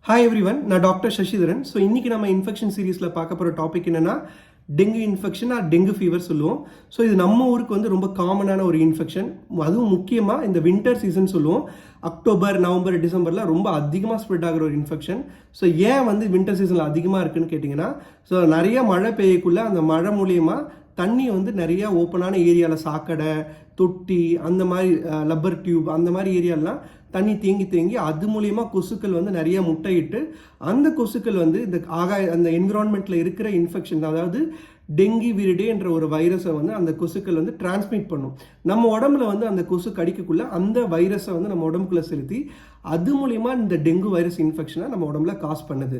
Hi everyone, நான் doctor Sasitharan. So இன்றைக்கி நம்ம இன்ஃபெக்ஷன் சீரீஸில் பார்க்க போகிற டாபிக் என்னென்னா டெங்கு இன்ஃபெக்ஷன் டெங்கு ஃபீவர் சொல்லுவோம். ஸோ இது நம்ம ஊருக்கு வந்து ரொம்ப காமனான ஒரு இன்ஃபெக்ஷன். அதுவும் முக்கியமாக இந்த வின்டர் சீசன் சொல்லுவோம். அக்டோபர், நவம்பர், டிசம்பரில் ரொம்ப அதிகமாக ஸ்ப்ரெட் ஆகிற ஒரு இன்ஃபெக்ஷன். ஸோ ஏன் வந்து வின்டர் சீசனில் அதிகமாக இருக்குன்னு கேட்டிங்கன்னா, ஸோ நிறைய மழை பெய்யக்குள்ளே அந்த மழை மூலியமாக தண்ணி வந்து நிறையா ஓப்பனான ஏரியாவில் சாக்கடை, தொட்டி, அந்த மாதிரி லப்பர் டியூப், அந்த மாதிரி ஏரியாலாம் தண்ணி தேங்கி அது மூலியமா கொசுக்கள் வந்து நிறைய முட்டையிட்டு அந்த கொசுக்கள் வந்து இந்த அந்த என்விரான்மெண்ட்டில் இருக்கிற இன்ஃபெக்ஷன், அதாவது டெங்கி விரிடே என்ற ஒரு வைரஸை வந்து அந்த கொசுக்கள் வந்து டிரான்ஸ்மிட் பண்ணும். நம்ம உடம்புல வந்து அந்த கொசு கடிக்கக்குள்ள அந்த வைரஸை வந்து நம்ம உடம்புக்குள்ளே செலுத்தி அது மூலிமா இந்த டெங்கு வைரஸ் இன்ஃபெக்ஷனை நம்ம உடம்புல காஸ் பண்ணுது.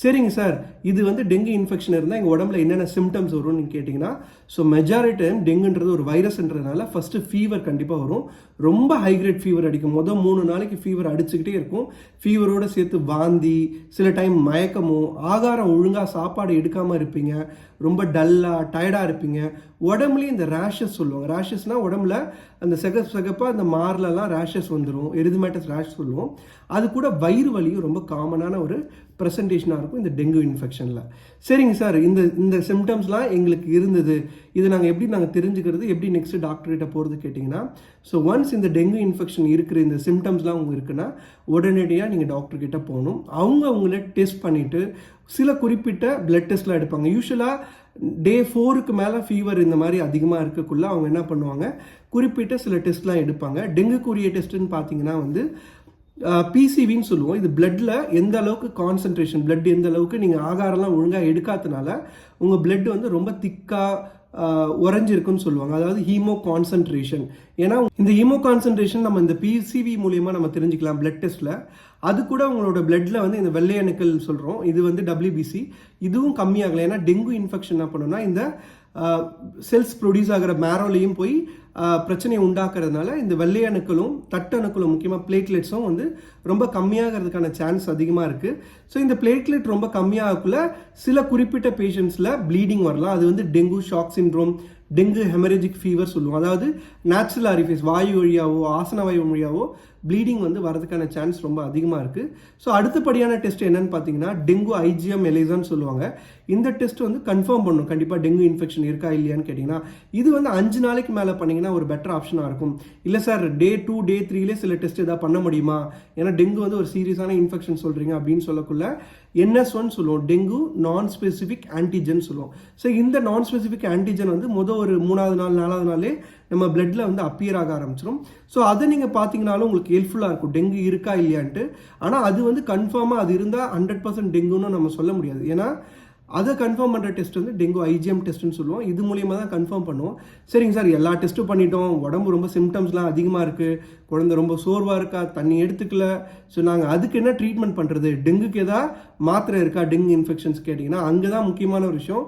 சரிங்க சார், இது வந்து டெங்கு இன்ஃபெக்ஷன் இருந்தால் எங்கள் உடம்புல என்னென்ன சிம்டம்ஸ் வரும்னு கேட்டிங்கன்னா, ஸோ மெஜாரிட்டி டைம் டெங்குன்றது ஒரு வைரஸ்ன்றதுனால ஃபஸ்ட்டு ஃபீவர் கண்டிப்பாக வரும். ரொம்ப ஹைக்ரேட் ஃபீவர் அடிக்கும். 3 நாளைக்கு ஃபீவர் அடிச்சுக்கிட்டே இருக்கும். ஃபீவரோடு சேர்த்து வாந்தி, சில டைம் மயக்கமும், ஆகாரம் ஒழுங்காக சாப்பாடு எடுக்காமல் இருப்பீங்க, ரொம்ப டல்லாக டயர்டாக இருப்பீங்க. உடம்புலேயும் இந்த ரேஷஸ் சொல்லுவாங்க. ரேஷஸ்னால் உடம்புல அந்த சிகப்பாக அந்த மார்லலாம் ரேஷஸ் வந்துடும், எரிதுமேட்டஸ் ரேஷ் சொல்லுவோம். அது கூட வயிறு வலியும் ரொம்ப காமனான ஒரு ப்ரெசன்டேஷனாக இருக்கும் இந்த டெங்கு இன்ஃபெக்ஷனில். சரிங்க சார், இந்த சிம்டம்ஸ்லாம் எங்களுக்கு இருந்தது, இது நாங்கள் தெரிஞ்சுக்கிறது எப்படி நெக்ஸ்ட் டாக்டர்கிட்ட போகிறது கேட்டிங்கன்னா, ஸோ ஒன்ஸ் இந்த டெங்கு இன்ஃபெக்ஷன் இருக்கிற இந்த சிம்டம்ஸ்லாம் உங்களுக்கு இருக்குன்னா உடனடியாக நீங்கள் டாக்டர்கிட்ட போகணும். அவங்க உங்களை டெஸ்ட் பண்ணிவிட்டு சில குறிப்பிட்ட பிளட் டெஸ்ட்லாம் எடுப்பாங்க. யூஸ்வலாக டே 4க்கு மேலே ஃபீவர் இந்த மாதிரி அதிகமாக இருக்கக்குள்ள அவங்க என்ன பண்ணுவாங்க, குறிப்பிட்ட சில டெஸ்ட்லாம் எடுப்பாங்க. டெங்குக்குரிய டெஸ்ட்டுன்னு பார்த்தீங்கன்னா வந்து பிசிவின்னு சொல்லுவோம். இது பிளட்டில் எந்த அளவுக்கு கான்சன்ட்ரேஷன், பிளட் எந்த அளவுக்கு நீங்கள் ஆகாரம்லாம் ஒழுங்காக எடுக்காதனால உங்கள் பிளட் வந்து ரொம்ப திக்காக உறைஞ்சிருக்குன்னு சொல்லுவாங்க. அதாவது ஹீமோ கான்சன்ட்ரேஷன். ஏன்னா இந்த ஹீமோ கான்சன்ட்ரேஷன் நம்ம இந்த பிசிவி மூலியமாக நம்ம தெரிஞ்சுக்கலாம் பிளட் டெஸ்ட்டில். அது கூட உங்களோட பிளட்ல வந்து இந்த வெள்ளை அணுக்கள் சொல்கிறோம், இது வந்து WBC, இதுவும் கம்மியாகலை. ஏன்னா டெங்கு இன்ஃபெக்ஷன் என்ன பண்ணுன்னா இந்த செல்ஸ் ப்ரொடியூஸ் ஆகிற மேரோலையும் போய் பிரச்சனையை உண்டாக்குறதுனால இந்த வெள்ளை அணுக்களும் தட்டணுக்களும் முக்கியமாக பிளேட்லெட்ஸும் வந்து ரொம்ப கம்மியாகிறதுக்கான சான்ஸ் அதிகமாக இருக்குது. ஸோ இந்த பிளேட்லெட் ரொம்ப கம்மியாகக்குள்ள சில குறிப்பிட்ட பேஷண்ட்ஸில் ப்ளீடிங் வரலாம். அது வந்து dengue shock syndrome, dengue haemorrhagic fever சொல்லுவோம். அதாவது நேச்சுரல் ஆரிஃபேஸ், வாயு வழியாவோ ஆசன வாயு வழியாவோ ப்ளீடிங் வந்து வரதுக்கான சான்ஸ் ரொம்ப அதிகமாக இருக்குது. ஸோ அடுத்தபடியான டெஸ்ட் என்னன்னு பார்த்தீங்கன்னா டெங்கு IgM எலிசான்னு சொல்லுவாங்க. இந்த டெஸ்ட் வந்து கன்ஃபார்ம் பண்ணும் கண்டிப்பாக டெங்கு இன்ஃபெக்ஷன் இருக்கா இல்லையான்னு கேட்டிங்கன்னா, இது வந்து 5 நாளைக்கு மேலே பண்ணிங்கன்னா ஒரு பெட்டர் ஆப்ஷனாக இருக்கும். இல்லை சார், டே 2 டே 3லே சில டெஸ்ட் எதாவது பண்ண முடியுமா, ஏன்னா டெங்கு வந்து ஒரு சீரியஸான இன்ஃபெக்ஷன் சொல்கிறீங்க அப்படின்னு சொல்லக்குள்ள NS1 சொல்லுவோம், டெங்கு நான் ஸ்பெசிஃபிக் ஆன்டிஜன் சொல்லுவோம். ஸோ இந்த நான் ஸ்பெசிஃபிக் ஆன்டிஜன் வந்து ஒரு 3வது நாள் 4வது நாளே நம்ம பிளட்ல வந்து அப்பியர் ஆக ஆரம்பிச்சிடும். ஸோ அதை நீங்கள் பார்த்தீங்கனாலும் உங்களுக்கு ஹெல்ப்ஃபுல்லாக இருக்கும் டெங்கு இருக்கா இல்லையான்ட்டு. ஆனால் அது வந்து கன்ஃபார்மாக அது இருந்தால் 100% டெங்குன்னு நம்ம சொல்ல முடியாது. ஏன்னா அதை கன்ஃபார்ம் பண்ணுற டெஸ்ட் வந்து டெங்கு IgM டெஸ்ட்னு சொல்லுவோம். இது மூலியமாக தான் கன்ஃபார்ம் பண்ணுவோம். சரிங்க சார், எல்லா டெஸ்ட்டும் பண்ணிட்டோம், உடம்பு ரொம்ப சிம்டம்ஸ்லாம் அதிகமாக இருக்குது, குழந்தை ரொம்ப சோர்வாக இருக்கா, தண்ணி எடுத்துக்கல, ஸோ நாங்கள் அதுக்கு என்ன ட்ரீட்மெண்ட் பண்ணுறது, டெங்குக்கு ஏதாவது மாத்திரை இருக்கா டெங்கு இன்ஃபெக்ஷன்ஸ் கேட்டிங்கன்னா, அங்கே தான் முக்கியமான ஒரு விஷயம்.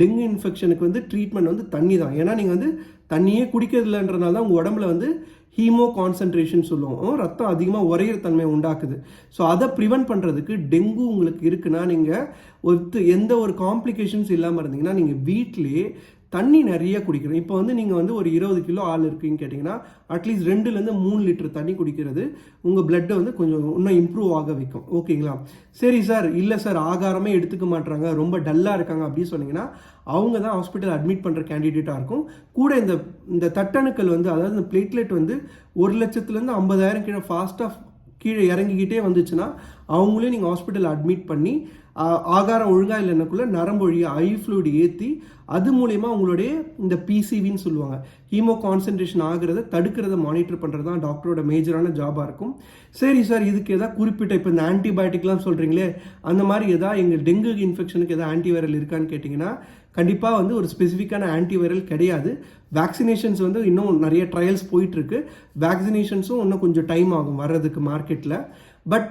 டெங்கு இன்ஃபெக்ஷனுக்கு வந்து ட்ரீட்மெண்ட் வந்து தண்ணி தான். ஏன்னா நீங்கள் வந்து தண்ணியே குடிக்கிறதுலன்றனால தான் உங்கள் உடம்புல வந்து ஹீமோ கான்சன்ட்ரேஷன் சொல்லுவோம், ரத்தம் அதிகமாக உறையிற தன்மையை உண்டாக்குது. ஸோ அதை ப்ரிவென்ட் பண்ணுறதுக்கு டெங்கு உங்களுக்கு இருக்குன்னா நீங்கள் எந்த ஒரு காம்ப்ளிகேஷன்ஸ் இல்லாமல் இருந்தீங்கன்னா நீங்கள் வீட்டிலே தண்ணி நிறைய குடிக்கணும். இப்போ வந்து நீங்கள் வந்து ஒரு 20 கிலோ ஆள் இருக்கீங்கன்னு கேட்டிங்கன்னா அட்லீஸ்ட் 2லேருந்து 3 லிட்டர் தண்ணி குடிக்கிறது உங்கள் பிளட்டை வந்து கொஞ்சம் இன்னும் இம்ப்ரூவ் ஆக வைக்கும். ஓகேங்களா? சரி சார், இல்லை சார் ஆகாரமே எடுத்துக்க மாட்டுறாங்க, ரொம்ப டல்லாக இருக்காங்க அப்படின்னு சொன்னீங்கன்னா அவங்க தான் ஹாஸ்பிட்டல் அட்மிட் பண்ணுற கேண்டிடேட்டாக இருக்கும். கூட இந்த தட்டணுக்கள் வந்து, அதாவது இந்த பிளேட்லெட் வந்து 1,00,000லேருந்து 50,000 கீழே ஃபாஸ்ட்டாக கீழே இறங்கிக்கிட்டே வந்துச்சுன்னா அவங்களே நீங்கள் ஹாஸ்பிட்டல் அட்மிட் பண்ணி ஆகாரம் ஒழுங்காக இல்லைன்னாக்குள்ள நரம்பு வழியாக ஐ ஃப்ளூயிட் ஏற்றி அது மூலயமா உங்களுடைய இந்த பிசிவின்னு சொல்லுவாங்க, ஹீமோ கான்சன்ட்ரேஷன் ஆகிறத தடுக்கிறத மானிட்டர் பண்ணுறது தான் டாக்டரோட மேஜரான ஜாபாக இருக்கும். சரி சார், இதுக்கு எதாவது குறிப்பிட்ட இப்போ இந்த ஆன்டிபயோட்டிக்லாம் சொல்கிறீங்களே, அந்த மாதிரி எதாவது எங்கள் டெங்கு இன்ஃபெக்ஷனுக்கு எதாவது ஆன்டிவைரல் இருக்கான்னு கேட்டிங்கன்னா கண்டிப்பாக வந்து ஒரு ஸ்பெசிஃபிக்கான ஆன்டிவைரல் கிடையாது. வேக்சினேஷன்ஸ் வந்து இன்னும் நிறைய ட்ரையல்ஸ் போயிட்டுருக்கு. வேக்சினேஷன்ஸும் இன்னும் கொஞ்சம் டைம் ஆகும் வர்றதுக்கு மார்க்கெட்டில். பட்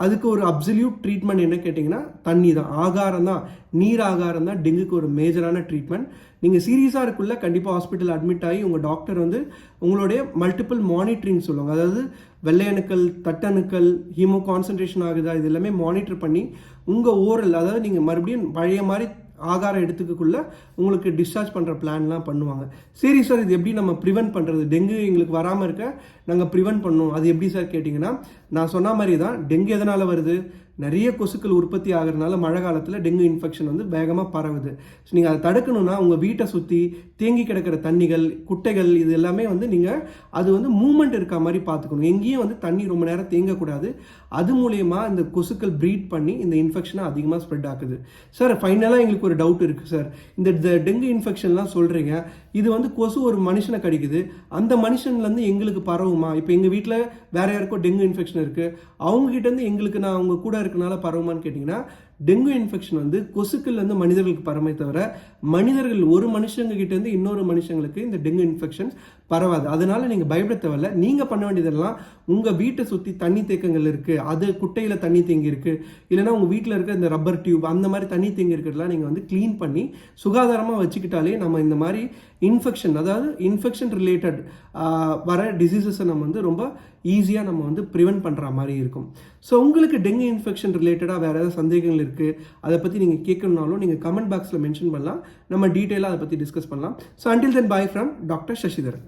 அதுக்கு ஒரு அப்சல்யூட் ட்ரீட்மெண்ட் என்ன கேட்டிங்கன்னா தண்ணி தான், ஆகாரம் தான், நீர் ஆகாரம் தான் டெங்குக்கு ஒரு மேஜரான ட்ரீட்மெண்ட். நீங்கள் சீரியஸாக இருக்குள்ள கண்டிப்பாக ஹாஸ்பிட்டல் அட்மிட் ஆகி உங்கள் டாக்டர் வந்து உங்களுடைய மல்டிபிள் மானிட்டரிங் சொல்லுவாங்க, அதாவது வெள்ளை அணுக்கள், தட்டணுக்கள், ஹீமோ கான்சன்ட்ரேஷன் ஆகுதா, இது எல்லாமே மானிட்டர் பண்ணி உங்கள் ஓரல், அதாவது நீங்கள் மறுபடியும் பழைய மாதிரி ஆகாரம் எடுத்துக்கக்குள்ள உங்களுக்கு டிஸ்சார்ஜ் பண்ணுற பிளான்லாம் பண்ணுவாங்க. சரி சார், இது எப்படி நம்ம ப்ரிவென்ட் பண்ணுறது, டெங்கு எங்களுக்கு வராமல் இருக்க நாங்கள் ப்ரிவென்ட் பண்ணணும், அது எப்படி சார் கேட்டிங்கன்னா நான் சொன்ன மாதிரி தான். டெங்கு எதனால் வருது, நிறைய கொசுக்கள் உற்பத்தி ஆகிறதுனால மழை காலத்தில் டெங்கு இன்ஃபெக்ஷன் வந்து வேகமாக பரவுது. ஸோ நீங்கள் அதை தடுக்கணும்னா உங்கள் வீட்டை சுற்றி தேங்கி கிடக்கிற தண்ணிகள், குட்டைகள் இது எல்லாமே வந்து நீங்கள் அது வந்து மூவ்மெண்ட் இருக்க மாதிரி பார்த்துக்கணும். எங்கேயும் வந்து தண்ணி ரொம்ப நேரம் தேங்கக்கூடாது. அது மூலயமா இந்த கொசுக்கள் ப்ரீட் பண்ணி இந்த இன்ஃபெக்ஷனை அதிகமாக ஸ்ப்ரெட் ஆகுது. சார் ஃபைனலாக எங்களுக்கு ஒரு டவுட் இருக்குது சார். இந்த டெங்கு இன்ஃபெக்ஷன்லாம் சொல்கிறீங்க, இது வந்து கொசு ஒரு மனுஷனை கடிக்குது, அந்த மனுஷன்லேருந்து எங்களுக்கு பரவுமா? இப்போ எங்கள் வீட்டில் வேறு யாருக்கோ டெங்கு இன்ஃபெக்ஷன் இருக்குது, அவங்ககிட்டேருந்து எங்களுக்கு நான் அவங்க கூட இருக்கனால பரவுமான்னு கேட்டிங்கன்னா, டெங்கு இன்ஃபெக்ஷன் வந்து கொசுக்கள்லேருந்து மனிதர்களுக்கு பரமே தவிர மனிதர்கள் ஒரு மனுஷங்ககிட்டேருந்து இன்னொரு மனுஷங்களுக்கு இந்த டெங்கு இன்ஃபெக்ஷன்ஸ் பரவாது. அதனால நீங்கள் பயப்பட தேவையில்ல. நீங்கள் பண்ண வேண்டியதெல்லாம் உங்கள் வீட்டை சுற்றி தண்ணி தேக்கங்கள் இருக்குது, அது குட்டையில் தண்ணி தேங்கி இருக்குது, இல்லைனா உங்கள் வீட்டில் இருக்க இந்த ரப்பர் டியூப் அந்த மாதிரி தண்ணி தேங்கி இருக்கிறதுலாம் நீங்கள் வந்து க்ளீன் பண்ணி சுகாதாரமாக வச்சுக்கிட்டாலே நம்ம இந்த மாதிரி இன்ஃபெக்ஷன், அதாவது இன்ஃபெக்ஷன் ரிலேட்டட் வர டிசீசஸை நம்ம வந்து ரொம்ப ஈஸியாக நம்ம வந்து ப்ரிவென்ட் பண்ணுற மாதிரி இருக்கும். ஸோ உங்களுக்கு டெங்கு இன்ஃபெக்ஷன் ரிலேட்டடாக வேறு ஏதாவது சந்தேகங்கள் இருக்குது, அதை பற்றி நீங்கள் கேட்கணுன்னாலும் நீங்கள் கமெண்ட் பாக்ஸில் மென்ஷன் பண்ணலாம். நம்ம டீட்டெயிலாக அதை பற்றி டிஸ்கஸ் பண்ணலாம். So until then bye from doctor Sasitharan.